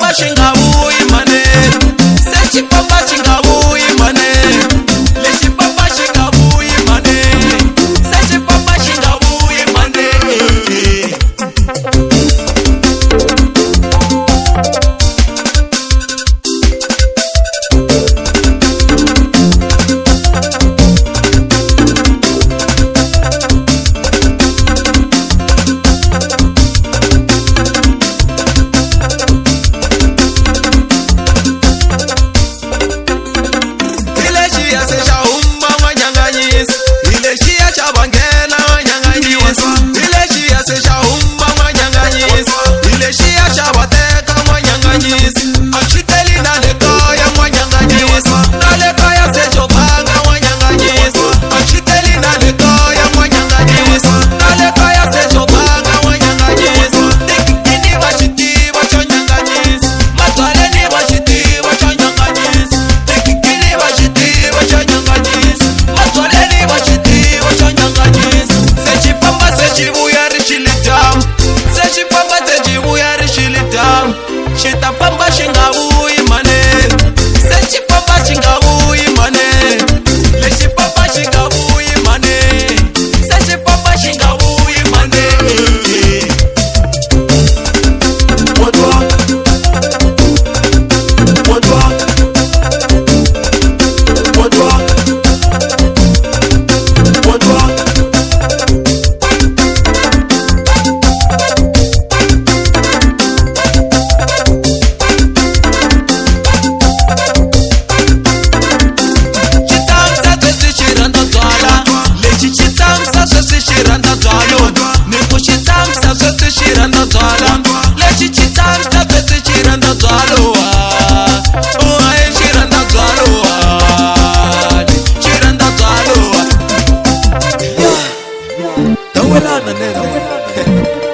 famba xi nga vuyi mane, se xi famba xi nga vuyi mane, lexi famba xi nga vuyi mane, se xi famba xi nga vuyi mane. Xi ta famba xi nga vuyi mane, se xi famba xi nga vuyi mane, lexi famba xi nga vuyi mane, se xi famba xi nga vuyi mane. Dawelana nene